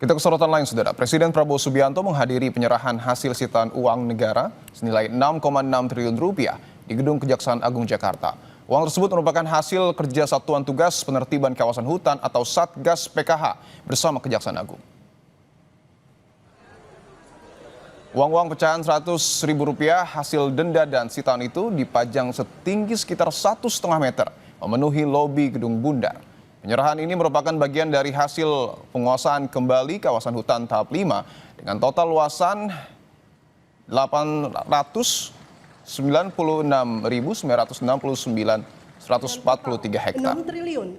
Kita ke sorotan lain, Saudara. Presiden Prabowo Subianto menghadiri penyerahan hasil sitaan uang negara senilai 6,6 triliun rupiah di Gedung Kejaksaan Agung Jakarta. Uang tersebut merupakan hasil kerja Satuan Tugas Penertiban Kawasan Hutan atau Satgas PKH bersama Kejaksaan Agung. Uang-uang pecahan Rp100.000 hasil denda dan sitaan itu dipajang setinggi sekitar 1,5 meter, memenuhi lobi Gedung Bundar. Penyerahan ini merupakan bagian dari hasil penguasaan kembali kawasan hutan tahap 5 dengan total luasan 896.969.143 hektar.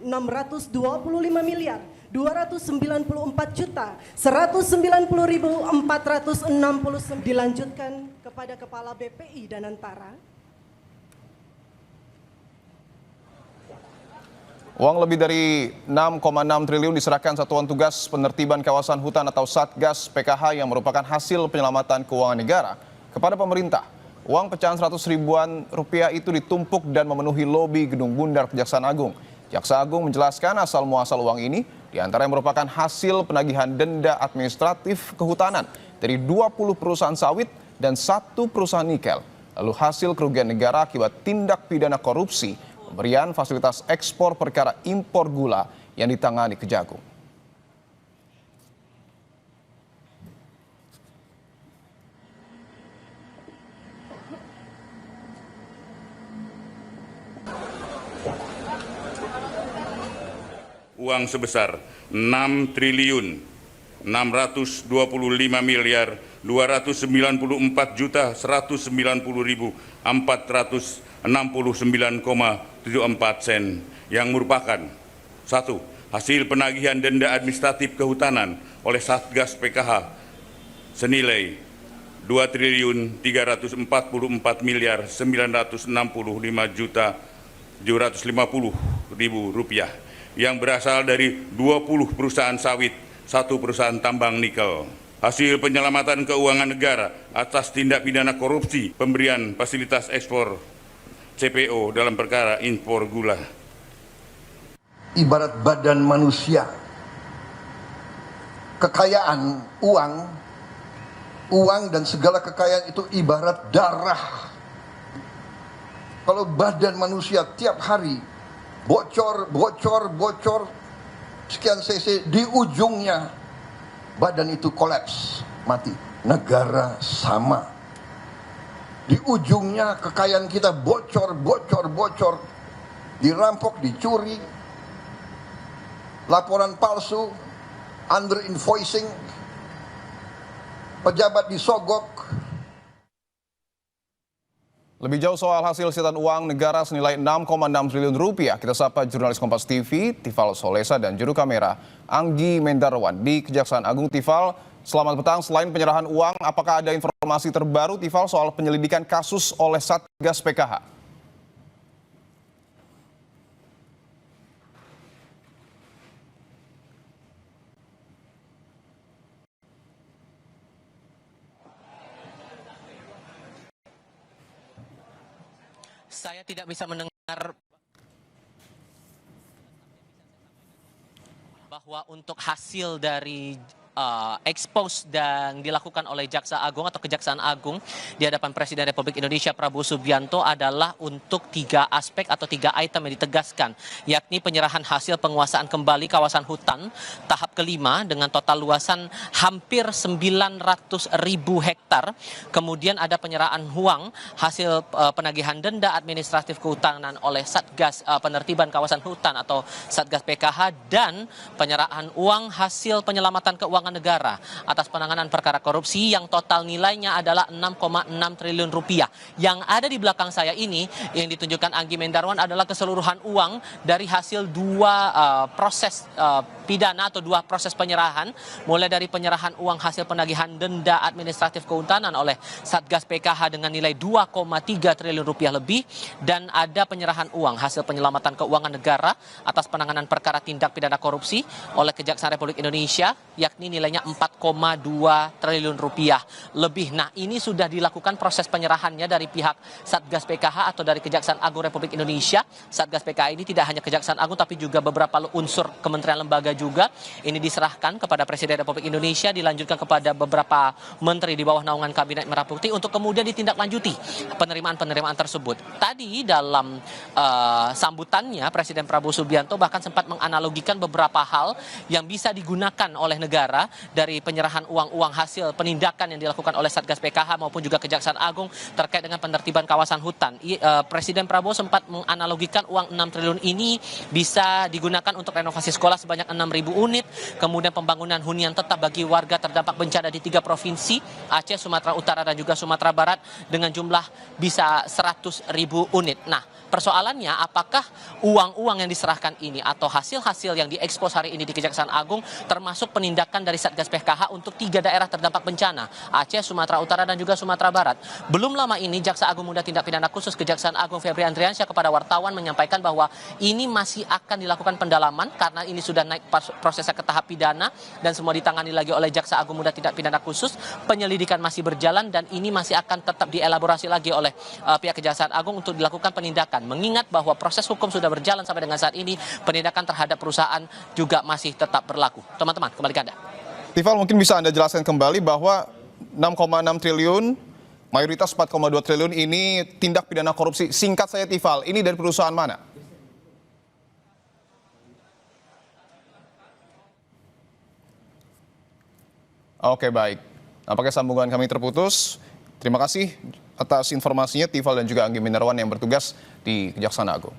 6.625.294.190.469 dilanjutkan kepada Kepala BPI Danantara. Uang lebih dari 6,6 triliun diserahkan Satuan Tugas Penertiban Kawasan Hutan atau Satgas PKH yang merupakan hasil penyelamatan keuangan negara kepada pemerintah. Uang pecahan 100 ribuan rupiah itu ditumpuk dan memenuhi lobi Gedung Bundar Kejaksaan Agung. Jaksa Agung menjelaskan asal muasal uang ini diantaranya merupakan hasil penagihan denda administratif kehutanan dari 20 perusahaan sawit dan 1 perusahaan nikel. Lalu hasil kerugian negara akibat tindak pidana korupsi pemberian fasilitas ekspor perkara impor gula yang ditangani Kejagung. Uang sebesar 6.255.294.190.469,74 sen yang merupakan 1. Hasil penagihan denda administratif kehutanan oleh Satgas PKH senilai Rp2.344.965.750.000 yang berasal dari 20 perusahaan sawit, 1 perusahaan tambang nikel. Hasil penyelamatan keuangan negara atas tindak pidana korupsi pemberian fasilitas ekspor CPO dalam perkara impor gula. Ibarat badan manusia, kekayaan uang dan segala kekayaan itu ibarat darah. Kalau badan manusia tiap hari bocor sekian cc, di ujungnya badan itu kolaps, mati. Negara sama, di ujungnya kekayaan kita bocor, dirampok, dicuri, laporan palsu, under invoicing, pejabat disogok. Lebih jauh soal hasil sitaan uang negara senilai 6,6 triliun rupiah, kita sapa jurnalis Kompas TV, Tifal Solesa dan juru kamera Anggi Mendarwan di Kejaksaan Agung. Tifal, selamat petang. Selain penyerahan uang, apakah ada informasi terbaru, Tifal, soal penyelidikan kasus oleh Satgas PKH? Saya tidak bisa mendengar bahwa untuk hasil dari expose dan dilakukan oleh Jaksa Agung atau Kejaksaan Agung di hadapan Presiden Republik Indonesia Prabowo Subianto adalah untuk 3 aspek atau 3 item yang ditegaskan, yakni penyerahan hasil penguasaan kembali kawasan hutan tahap kelima dengan total luasan hampir 900.000 hektar, kemudian ada penyerahan uang hasil penagihan denda administratif kehutanan oleh Satgas Penertiban Kawasan Hutan atau Satgas PKH, dan penyerahan uang hasil penyelamatan keuangan negara atas penanganan perkara korupsi yang total nilainya adalah 6,6 triliun rupiah. Yang ada di belakang saya ini yang ditunjukkan Anggi Mendarwan adalah keseluruhan uang dari hasil 2 proses pidana atau 2 proses penyerahan, mulai dari penyerahan uang hasil penagihan denda administratif kehutanan oleh Satgas PKH dengan nilai 2,3 triliun rupiah lebih, dan ada penyerahan uang hasil penyelamatan keuangan negara atas penanganan perkara tindak pidana korupsi oleh Kejaksaan Republik Indonesia, yakni nilainya 4,2 triliun rupiah lebih. Nah, ini sudah dilakukan proses penyerahannya dari pihak Satgas PKH atau dari Kejaksaan Agung Republik Indonesia. Satgas PKH ini tidak hanya Kejaksaan Agung tapi juga beberapa unsur kementerian lembaga juga ini diserahkan kepada Presiden Republik Indonesia, dilanjutkan kepada beberapa menteri di bawah naungan Kabinet Merah Putih untuk kemudian ditindaklanjuti penerimaan tersebut. Tadi dalam sambutannya Presiden Prabowo Subianto bahkan sempat menganalogikan beberapa hal yang bisa digunakan oleh negara dari penyerahan uang-uang hasil penindakan yang dilakukan oleh Satgas PKH maupun juga Kejaksaan Agung terkait dengan penertiban kawasan hutan. Presiden Prabowo sempat menganalogikan uang 6 triliun ini bisa digunakan untuk renovasi sekolah sebanyak 6.000 unit, kemudian pembangunan hunian tetap bagi warga terdampak bencana di 3 provinsi, Aceh, Sumatera Utara, dan juga Sumatera Barat dengan jumlah bisa 100.000 unit. Nah, persoalannya apakah uang-uang yang diserahkan ini atau hasil-hasil yang diekspos hari ini di Kejaksaan Agung termasuk penindakan dari Satgas PKH untuk 3 daerah terdampak bencana, Aceh, Sumatera Utara, dan juga Sumatera Barat. Belum lama ini Jaksa Agung Muda Tindak Pidana Khusus Kejaksaan Agung Febri Andriansyah kepada wartawan menyampaikan bahwa ini masih akan dilakukan pendalaman karena ini sudah naik prosesnya ke tahap pidana dan semua ditangani lagi oleh Jaksa Agung Muda Tindak Pidana Khusus. Penyelidikan masih berjalan dan ini masih akan tetap dielaborasi lagi oleh pihak Kejaksaan Agung untuk dilakukan penindakan. Mengingat bahwa proses hukum sudah berjalan sampai dengan saat ini, penindakan terhadap perusahaan juga masih tetap berlaku. Teman-teman, kembali ke Anda. Tifal, mungkin bisa Anda jelaskan kembali bahwa 6,6 triliun, mayoritas 4,2 triliun ini tindak pidana korupsi. Singkat saya Tifal, ini dari perusahaan mana? Oke, baik. Nampaknya sambungan kami terputus. Terima kasih atas informasinya Tifal dan juga Anggi Minarwan yang bertugas di Kejaksaan Agung.